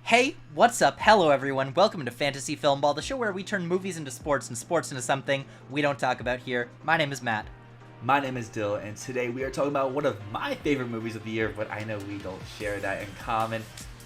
Hey, what's up? Hello, everyone. Welcome to Fantasy Filmball, the show where we turn movies into sports and sports into something we don't talk about here. My name is Matt. My name is Dyl, and today we are talking about one of my favorite movies of the year, but I know we don't share that in common,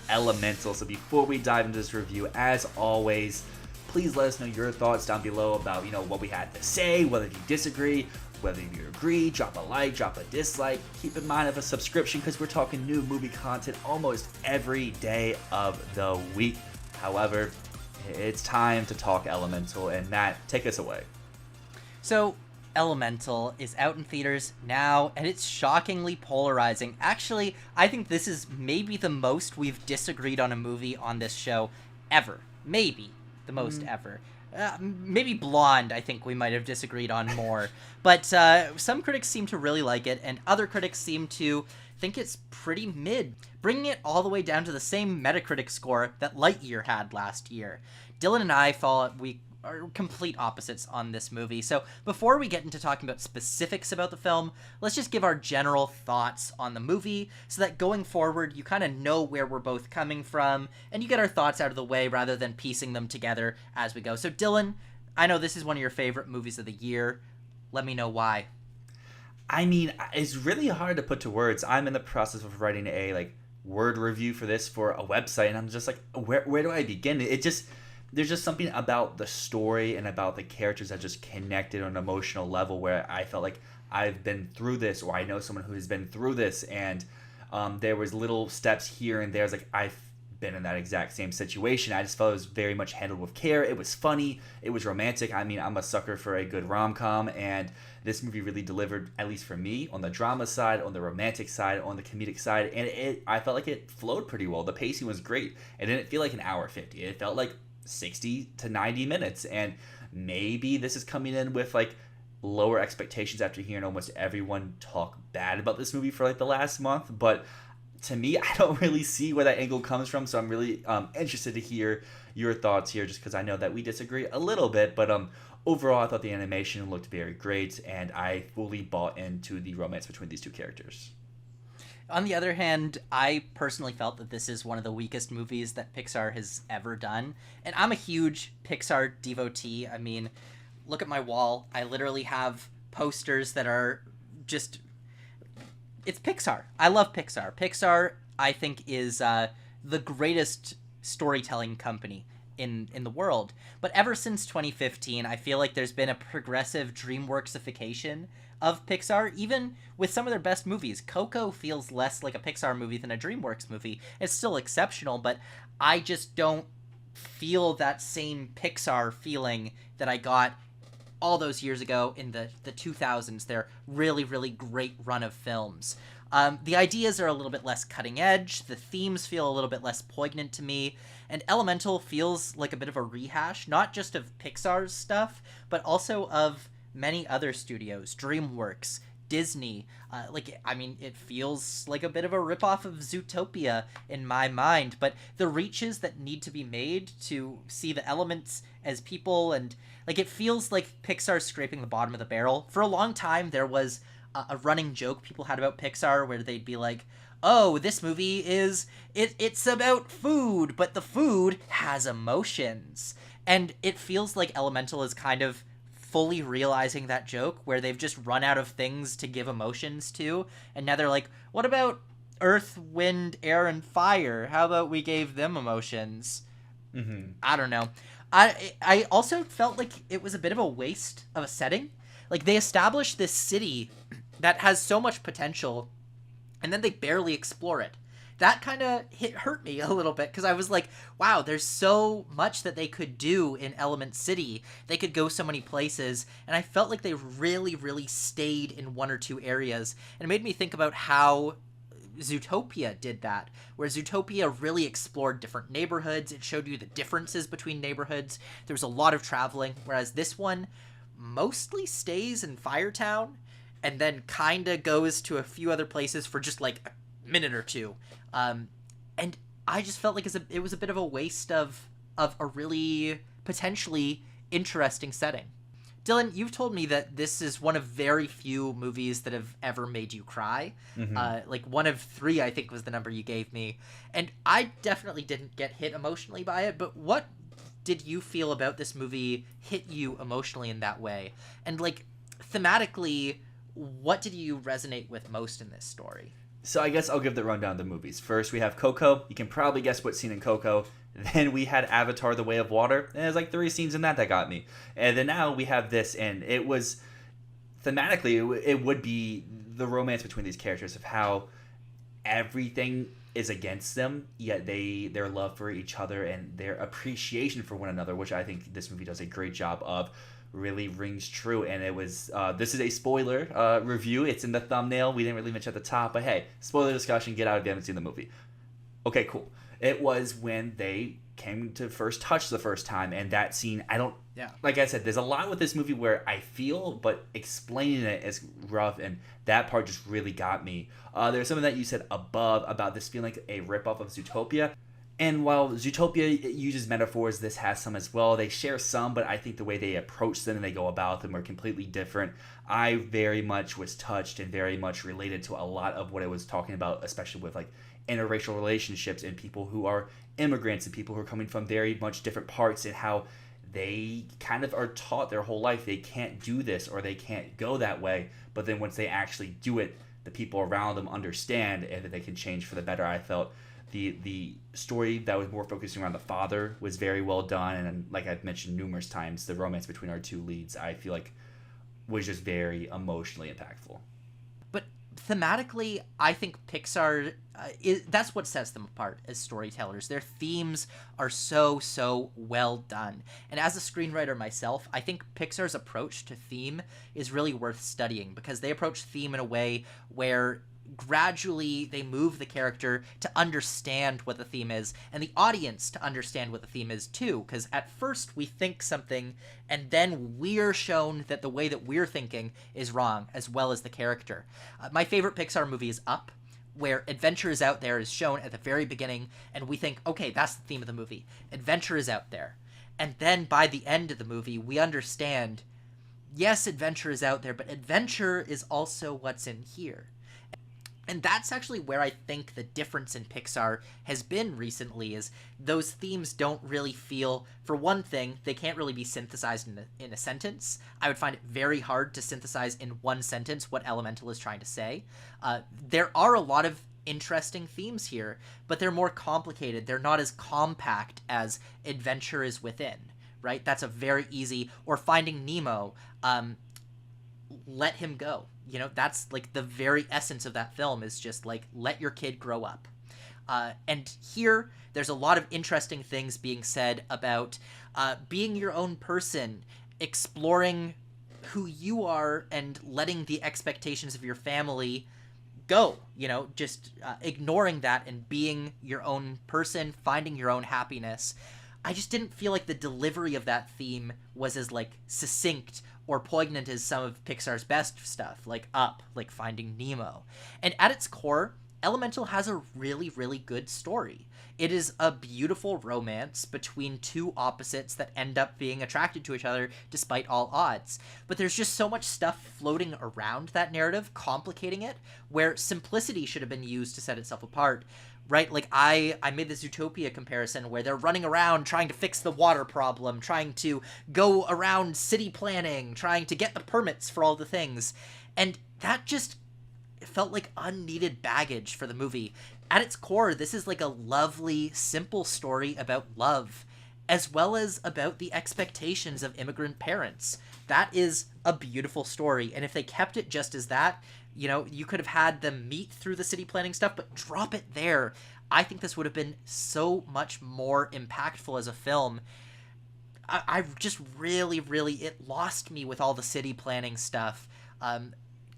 Elemental. So before we dive into this review, as always, please let us know your thoughts down below about, what we had to say, whether you disagree, whether you agree, drop a like, drop a dislike. Keep in mind of a subscription because we're talking new movie content almost every day of the week. However, it's time to talk Elemental, and Matt, take us away. So, Elemental is out in theaters now, and it's shockingly polarizing. Actually, I think this is maybe the most we've disagreed on a movie on this show ever. Maybe the most ever. Maybe Blonde, I think we might have disagreed on more. But some critics seem to really like it, and other critics seem to think it's pretty mid, bringing it all the way down to the same Metacritic score that Lightyear had last year. Dylan and I thought we are complete opposites on this movie. So before we get into talking about specifics about the film, let's just give our general thoughts on the movie so that going forward you kind of know where we're both coming from and you get our thoughts out of the way rather than piecing them together as we go. So Dylan, I know this is one of your favorite movies of the year. Let me know why. I mean, it's really hard to put to words. I'm in the process of writing a word review for this for a website, and I'm just like, where do I begin? There's just something about the story and about the characters that just connected on an emotional level where I felt like I've been through this, or I know someone who has been through this, and there was little steps here and there. It's like I've been in that exact same situation. I just felt it was very much handled with care. It was funny. It was romantic. I mean, I'm a sucker for a good rom-com, and this movie really delivered, at least for me, on the drama side, on the romantic side, on the comedic side, and I felt like it flowed pretty well. The pacing was great. It didn't feel like an hour 50. It felt like 60 to 90 minutes, and maybe this is coming in with lower expectations after hearing almost everyone talk bad about this movie for the last month, but to me, I don't really see where that angle comes from, so I'm really interested to hear your thoughts here, just because I know that we disagree a little bit, but overall I thought the animation looked very great, and I fully bought into the romance between these two characters. On the other hand, I personally felt that this is one of the weakest movies that Pixar has ever done. And I'm a huge Pixar devotee. I mean, look at my wall. I literally have posters that are just... It's Pixar. I love Pixar. Pixar, I think, is the greatest storytelling company in the world. But ever since 2015, I feel like there's been a progressive DreamWorksification of Pixar, even with some of their best movies. Coco feels less like a Pixar movie than a DreamWorks movie. It's still exceptional, but I just don't feel that same Pixar feeling that I got all those years ago in the 2000s, their really, really great run of films. The ideas are a little bit less cutting edge, the themes feel a little bit less poignant to me, and Elemental feels like a bit of a rehash, not just of Pixar's stuff, but also of many other studios, DreamWorks, Disney. It feels like a bit of a ripoff of Zootopia in my mind, but the reaches that need to be made to see the elements as people, and it feels like Pixar's scraping the bottom of the barrel. For a long time, there was a running joke people had about Pixar where they'd be like, oh, this movie it's about food, but the food has emotions. And it feels like Elemental is kind of fully realizing that joke, where they've just run out of things to give emotions to, and now they're like, what about earth, wind, air, and fire? How about we gave them emotions? I don't know. I also felt like it was a bit of a waste of a setting. They established this city that has so much potential, and then they barely explore it. That kind of hurt me a little bit, because I was like, wow, there's so much that they could do in Element City. They could go so many places, and I felt like they really, really stayed in one or two areas. And it made me think about how Zootopia did that, where Zootopia really explored different neighborhoods. It showed you the differences between neighborhoods. There was a lot of traveling, whereas this one mostly stays in Firetown and then kind of goes to a few other places for just a minute or two. And I just felt like it was a bit of a waste of a really potentially interesting setting. Dylan, you've told me that this is one of very few movies that have ever made you cry. Like one of three, I think, was the number you gave me. And I definitely didn't get hit emotionally by it, but what did you feel about this movie hit you emotionally in that way? And like thematically, what did you resonate with most in this story? So I guess I'll give the rundown of the movies. First, we have Coco. You can probably guess what scene in Coco. Then we had Avatar: The Way of Water. And there's like 3 scenes in that got me. And then now we have this, and it was thematically, it would be the romance between these characters of how everything is against them, yet their love for each other and their appreciation for one another, which I think this movie does a great job of, really rings true. And it was this is a spoiler review. It's in the thumbnail. We didn't really mention at the top, but hey, spoiler discussion. Get out if you haven't seen the movie. Okay, cool. It was when they came to first touch the first time, and that scene, like I said, there's a lot with this movie where I feel, but explaining it is rough, and that part just really got me. There's something that you said above about this feeling like a ripoff of Zootopia. And while Zootopia uses metaphors, this has some as well. They share some, but I think the way they approach them and they go about them are completely different. I very much was touched and very much related to a lot of what it was talking about, especially with like interracial relationships and people who are immigrants and people who are coming from very much different parts, and how they kind of are taught their whole life they can't do this or they can't go that way. But then once they actually do it, the people around them understand and that they can change for the better. I felt the story that was more focusing around the father was very well done, and like I've mentioned numerous times, the romance between our 2 leads, I feel like, was just very emotionally impactful. But thematically, I think Pixar, that's what sets them apart as storytellers. Their themes are so well done. And as a screenwriter myself, I think Pixar's approach to theme is really worth studying, because they approach theme in a way where gradually they move the character to understand what the theme is, and the audience to understand what the theme is too, because at first we think something and then we're shown that the way that we're thinking is wrong, as well as the character. My favorite Pixar movie is Up, where adventure is out there is shown at the very beginning, and we think, okay, that's the theme of the movie. Adventure is out there. And then by the end of the movie, we understand, yes, adventure is out there, but adventure is also what's in here. And that's actually where I think the difference in Pixar has been recently, is those themes don't really feel, for one thing, they can't really be synthesized in a sentence. I would find it very hard to synthesize in one sentence what Elemental is trying to say. There are a lot of interesting themes here, but they're more complicated. They're not as compact as Adventure is Within, right? That's a very easy, or Finding Nemo, let him go. You know, that's like the very essence of that film, is just like, let your kid grow up. And here, there's a lot of interesting things being said about being your own person, exploring who you are, and letting the expectations of your family go, you know, just ignoring that and being your own person, finding your own happiness. I just didn't feel like the delivery of that theme was as like succinct or poignant as some of Pixar's best stuff, like Up, like Finding Nemo. And at its core, Elemental has a really good story. It is a beautiful romance between 2 opposites that end up being attracted to each other despite all odds. But there's just so much stuff floating around that narrative, complicating it, where simplicity should have been used to set itself apart. Right? Like, I made this Zootopia comparison where they're running around trying to fix the water problem, trying to go around city planning, trying to get the permits for all the things. And that just felt like unneeded baggage for the movie. At its core, this is like a lovely, simple story about love, as well as about the expectations of immigrant parents. That is a beautiful story, and if they kept it just as that, you know, you could have had them meet through the city planning stuff, but drop it there. I think this would have been so much more impactful as a film. I just really, it lost me with all the city planning stuff.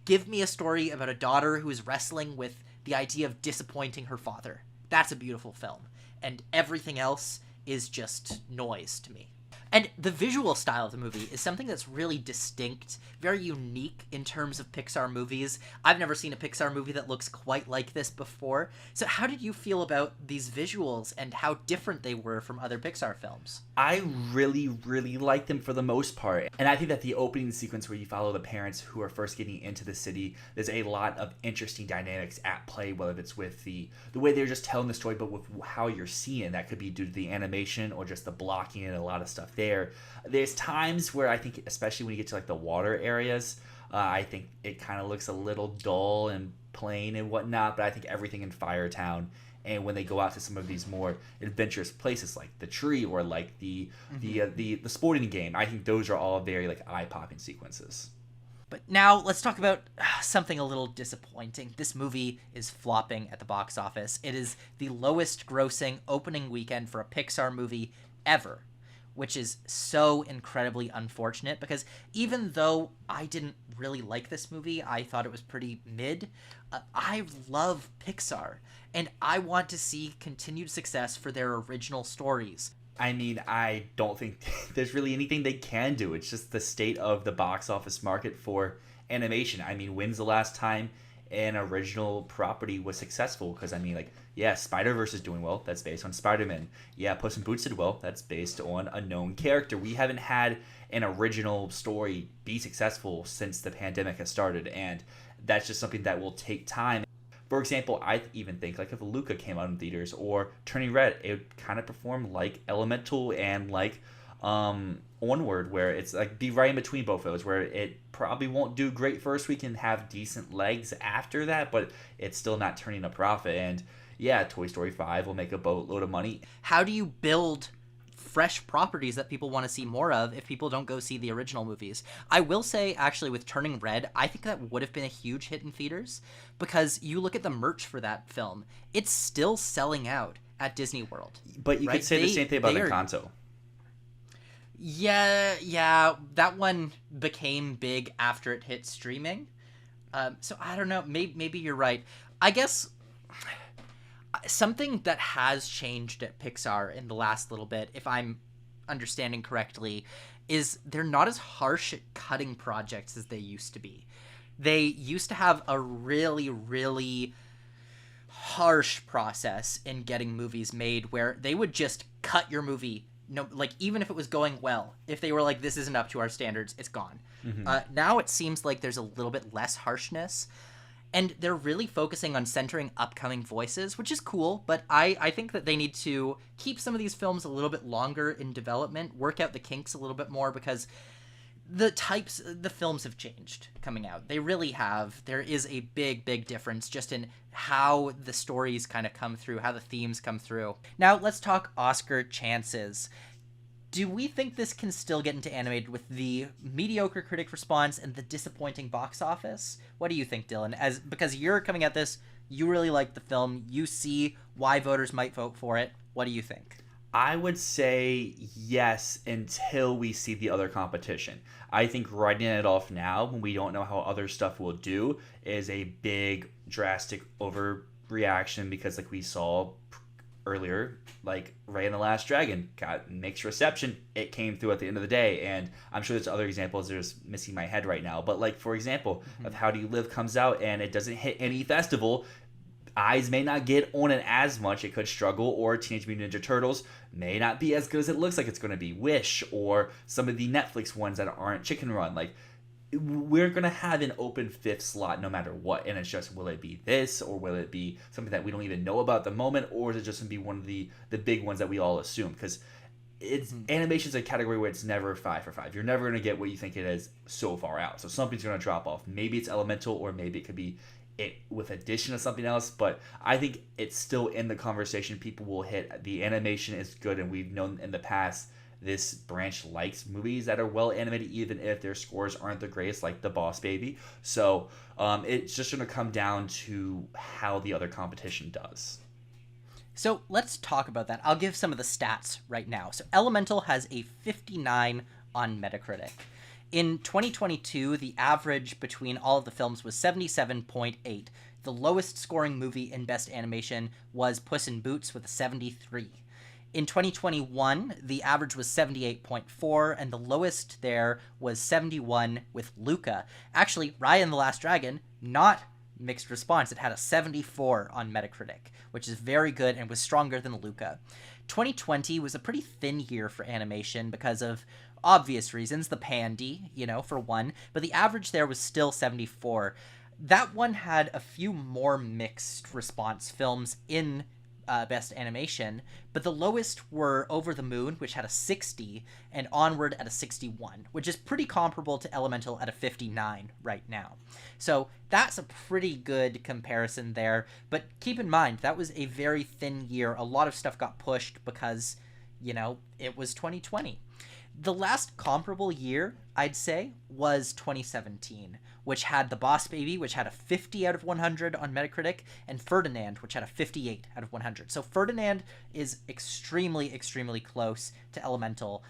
Give me a story about a daughter who is wrestling with the idea of disappointing her father. That's a beautiful film. And everything else is just noise to me. And the visual style of the movie is something that's really distinct, very unique in terms of Pixar movies. I've never seen a Pixar movie that looks quite like this before. So how did you feel about these visuals and how different they were from other Pixar films? I really, really like them for the most part. And I think that the opening sequence where you follow the parents who are first getting into the city, there's a lot of interesting dynamics at play, whether it's with the way they're just telling the story, but with how you're seeing. That could be due to the animation or just the blocking and a lot of stuff there. There's times where I think, especially when you get to like the water areas, I think it kind of looks a little dull and plain and whatnot, but I think everything in Firetown, and when they go out to some of these more adventurous places like the tree or like the sporting game, I think those are all very like eye-popping sequences. But now let's talk about something a little disappointing. This movie is flopping at the box office. It is the lowest grossing opening weekend for a Pixar movie ever, which is so incredibly unfortunate because even though I didn't really like this movie, I thought it was pretty mid, I love Pixar, and I want to see continued success for their original stories. I mean, I don't think there's really anything they can do. It's just the state of the box office market for animation. I mean, when's the last time an original property was successful? Because, I mean, like, yeah, Spider-Verse is doing well. That's based on Spider-Man. Yeah, Puss in Boots did well. That's based on a known character. We haven't had an original story be successful since the pandemic has started, and that's just something that will take time. For example, I even think like if Luca came out in theaters or Turning Red, it would kind of perform like Elemental and like Onward, where it's like be right in between both of those, where it probably won't do great first week and have decent legs after that, but it's still not turning a profit. And yeah, Toy Story 5 will make a boatload of money. How do you build fresh properties that people want to see more of if people don't go see the original movies? I will say, actually, with Turning Red, I think that would have been a huge hit in theaters because you look at the merch for that film, it's still selling out at Disney World. But you could say the same thing about Encanto. Yeah, that one became big after it hit streaming. So I don't know, maybe you're right. I guess something that has changed at Pixar in the last little bit, if I'm understanding correctly, is they're not as harsh at cutting projects as they used to be. They used to have a really, really harsh process in getting movies made where they would just cut your movie. No, like even if it was going well, if they were like, this isn't up to our standards, it's gone. Now it seems like there's a little bit less harshness. And they're really focusing on centering upcoming voices, which is cool, but I think that they need to keep some of these films a little bit longer in development, work out the kinks a little bit more, because the films have changed coming out. They really have. There is a big, big difference just in how the stories kind of come through, how the themes come through. Now, let's talk Oscar chances. Do we think this can still get into animated with the mediocre critic response and the disappointing box office? What do you think, Dylan? Because you're coming at this, you really like the film, you see why voters might vote for it. What do you think? I would say yes until we see the other competition. I think writing it off now when we don't know how other stuff will do is a big, drastic overreaction because like we saw earlier, like Raya and the Last Dragon got mixed reception. It came through at the end of the day, and I'm sure there's other examples that are just missing my head right now. But like, for example, of How Do You Live comes out and it doesn't hit any festival, eyes may not get on it as much. It could struggle, or Teenage Mutant Ninja Turtles may not be as good as it looks like it's going to be. Wish, or some of the Netflix ones that aren't Chicken Run. Like, we're going to have an open fifth slot no matter what. And it's just, will it be this, or will it be something that we don't even know about at the moment, or is it just going to be one of the big ones that we all assume? Because it's animation's a category where it's never 5 for 5. You're never going to get what you think it is so far out. So something's going to drop off. Maybe it's Elemental, or maybe it could be it with addition of something else, but I think it's still in the conversation. People will hit the animation is good, and we've known in the past this branch likes movies that are well animated, even if their scores aren't the greatest, like The Boss Baby. So it's just going to come down to how the other competition does. So let's talk about that. I'll give some of the stats right now. So Elemental has a 59 on Metacritic. In 2022, the average between all of the films was 77.8. The lowest scoring movie in Best Animation was Puss in Boots with a 73. In 2021, the average was 78.4, and the lowest there was 71 with Luca. Actually, Raya and the Last Dragon, not mixed response. It had a 74 on Metacritic, which is very good and was stronger than Luca. 2020 was a pretty thin year for animation because of obvious reasons, the pandy, for one, but the average there was still 74. That one had a few more mixed response films in Best Animation, but the lowest were Over the Moon, which had a 60, and Onward at a 61, which is pretty comparable to Elemental at a 59 right now. So that's a pretty good comparison there, but keep in mind, that was a very thin year. A lot of stuff got pushed because, it was 2020. The last comparable year, I'd say, was 2017, which had The Boss Baby, which had a 50 out of 100 on Metacritic, and Ferdinand, which had a 58 out of 100. So Ferdinand is extremely, extremely close to Elemental.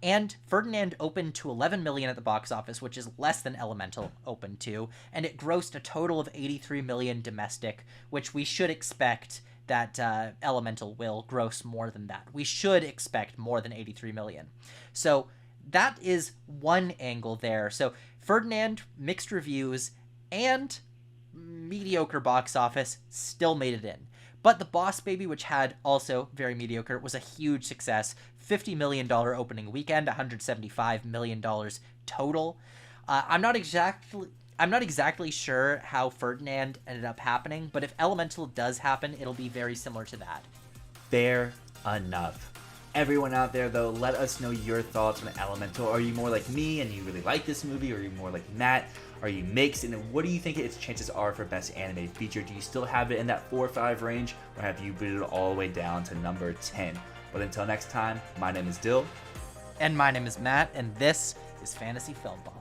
And Ferdinand opened to 11 million at the box office, which is less than Elemental opened to, and it grossed a total of 83 million domestic, which we should expect that Elemental will gross more than that. We should expect more than 83 million. So that is one angle there. So Ferdinand, mixed reviews, and mediocre box office, still made it in. But The Boss Baby, which had also very mediocre, was a huge success. $50 million opening weekend, $175 million total. I'm not exactly sure how Ferdinand ended up happening, but if Elemental does happen, it'll be very similar to that. Fair enough. Everyone out there, though, let us know your thoughts on Elemental. Are you more like me and you really like this movie? Or are you more like Matt? Are you mixed? And what do you think its chances are for Best Animated Feature? Do you still have it in that 4 or 5 range? Or have you booted it all the way down to number 10? But until next time, my name is Dyl. And my name is Matt, and this is Fantasy Filmball.